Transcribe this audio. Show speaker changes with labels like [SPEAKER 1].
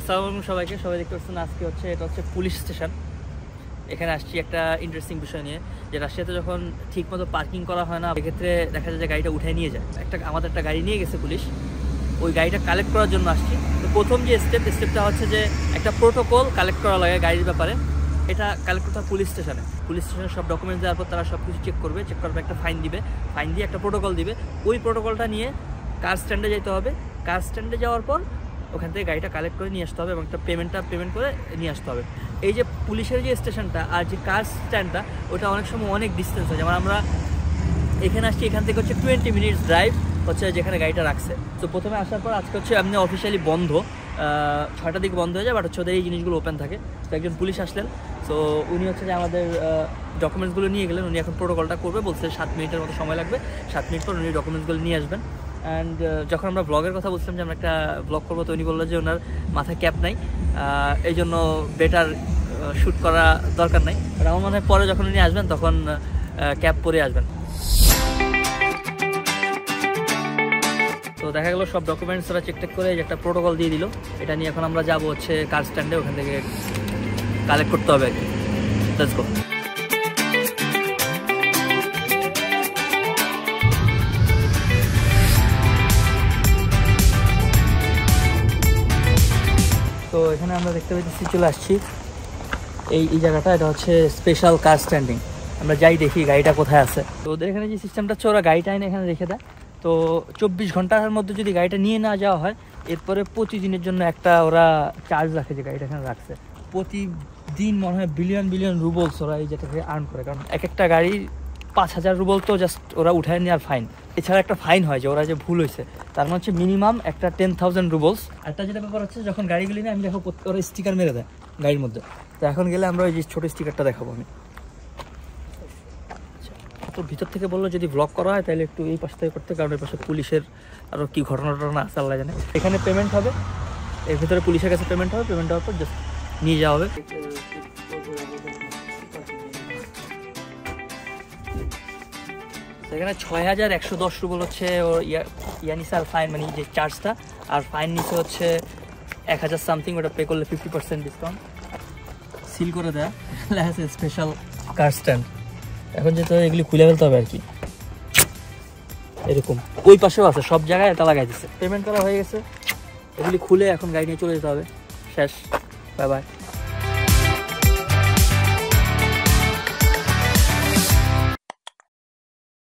[SPEAKER 1] আসসালামু আলাইকুম সবাইকে। সবাই দেখতে পাচ্ছেন আজকে এটা হচ্ছে পুলিশ স্টেশন। এখানে আসছি একটা ইন্টারেস্টিং বিষয় নিয়ে, যে রাশিয়াতে যখন ঠিকমতো পার্কিং করা হয় না, সেক্ষেত্রে দেখা যায় যে গাড়িটা উঠায় নিয়ে যায়। আমাদের একটা গাড়ি নিয়ে গেছে পুলিশ, ওই গাড়িটা কালেক্ট করার জন্য আসছি। তো প্রথম যে স্টেপটা হচ্ছে যে একটা প্রোটোকল কালেক্ট করা লাগে গাড়ির ব্যাপারে। এটা কালেক্ট করতে হয় পুলিশ স্টেশনে সব ডকুমেন্টস দেওয়ার পর তারা সব কিছু চেক করবে, একটা ফাইন দিবে, ফাইন দিয়ে একটা প্রোটোকল দিবে। ওই প্রোটোকলটা নিয়ে কার স্ট্যান্ডে যেতে হবে। কার স্ট্যান্ডে যাওয়ার পর ওখান থেকে গাড়িটা কালেক্ট করে নিয়ে আসতে হবে এবং একটা পেমেন্ট করে নিয়ে আসতে হবে। এই যে পুলিশের যে স্টেশনটা আর যে কার স্ট্যান্ডটা, ওটা অনেক সময় অনেক ডিস্টেন্স হয়। যেমন আমরা এখানে আসছি, এখান থেকে হচ্ছে 20 মিনিটস ড্রাইভ হচ্ছে যেখানে গাড়িটা রাখছে। তো প্রথমে আসার পর আজকে হচ্ছে এমনি অফিসিয়ালি বন্ধ, 6টার দিকে বন্ধ হয়ে যায়, বাট হচ্ছে ওদের এই জিনিসগুলো ওপেন থাকে। তো একজন পুলিশ আসলেন, তো উনি হচ্ছে যে আমাদের ডকুমেন্টসগুলো নিয়ে গেলেন। উনি এখন প্রোটোকলটা করবে, বলছে 7 মিনিটের মতো সময় লাগবে। 7 মিনিট পর উনি ডকুমেন্টসগুলো নিয়ে আসবেন। অ্যান্ড যখন আমরা ব্লগের কথা বলছিলাম যে আমরা একটা ব্লগ করবো, তো উনি বললো যে ওনার মাথায় ক্যাপ নাই, এই জন্য বেটার শ্যুট করা দরকার নাই। আর আমার মনে হয় পরে যখন উনি আসবেন তখন ক্যাপ পরে আসবেন। তো দেখা গেলো সব ডকুমেন্টস ওরা চেক করে একটা প্রোটোকল দিয়ে দিল। এটা নিয়ে এখন আমরা যাবো হচ্ছে কার স্ট্যান্ডে, ওখান থেকে কালেক্ট করতে হবে আর কি। Let's go. তো এখানে আমরা দেখতে পাচ্ছি, চলে আসছি এই জায়গাটা। এটা হচ্ছে স্পেশাল কার স্ট্যান্ডিং। আমরা যাই দেখি গাড়িটা কোথায় আছে। তো ওদের এখানে যে সিস্টেমটা হচ্ছে, ওরা গাড়িটা এনে এখানে রেখে দেয়। তো 24 ঘন্টার মধ্যে যদি গাড়িটা নিয়ে না যাওয়া হয়, এরপরে প্রতিদিনের জন্য একটা ওরা চার্জ রাখে যে গাড়িটা এখানে রাখছে। প্রতিদিন মনে হয় বিলিয়ন রুবলস ওরা এই যেটাকে আর্ন করে, কারণ এক একটা গাড়ি 5000 রুবল তো জাস্ট ওরা উঠায় নেওয়ার ফাইন। এছাড়া একটা ফাইন হয় যে ওরা যে ভুল হয়েছে, তার মানে হচ্ছে মিনিমাম একটা 10,000 রুবলস। একটা যেটা ব্যাপার হচ্ছে, যখন গাড়িগুলি নিয়ে আমি দেখো ওরা স্টিকার মেরে দেয় গাড়ির মধ্যে। তো এখন গেলে আমরা ওই যে ছোটো স্টিকারটা দেখাবো আমি। তো ভিতর থেকে বললো যদি ব্লগ করা হয় তাহলে একটু এই পাশ থেকে করতে, কারণ এই পাশে পুলিশের আরও কী ঘটনা আছে আল্লাহ জানে। এখানে পেমেন্ট হবে, এর ভিতরে পুলিশের কাছে পেমেন্ট হবে, পেমেন্ট হওয়ার পর জাস্ট নিয়ে যাওয়া হবে। এখানে 6110 রুবল হচ্ছে ওর ইয়ানিসার ফাইন, মানে যে চার্জটা। আর ফাইন নিচে হচ্ছে 1000 সামথিং, ওটা পে করলে 50% ডিসকাউন্ট। সিল করে দেয় স্পেশাল কার স্ট্যান্ড। এখন যেহেতু এগুলি খুলে ফেলতে হবে আর কি, এরকম ওই পাশেও আছে, সব জায়গায় এটা লাগাই দিচ্ছে। পেমেন্ট করা হয়ে গেছে, এগুলি খুলে এখন গাড়ি নিয়ে চলে যেতে হবে। শেষ, বাই বাই।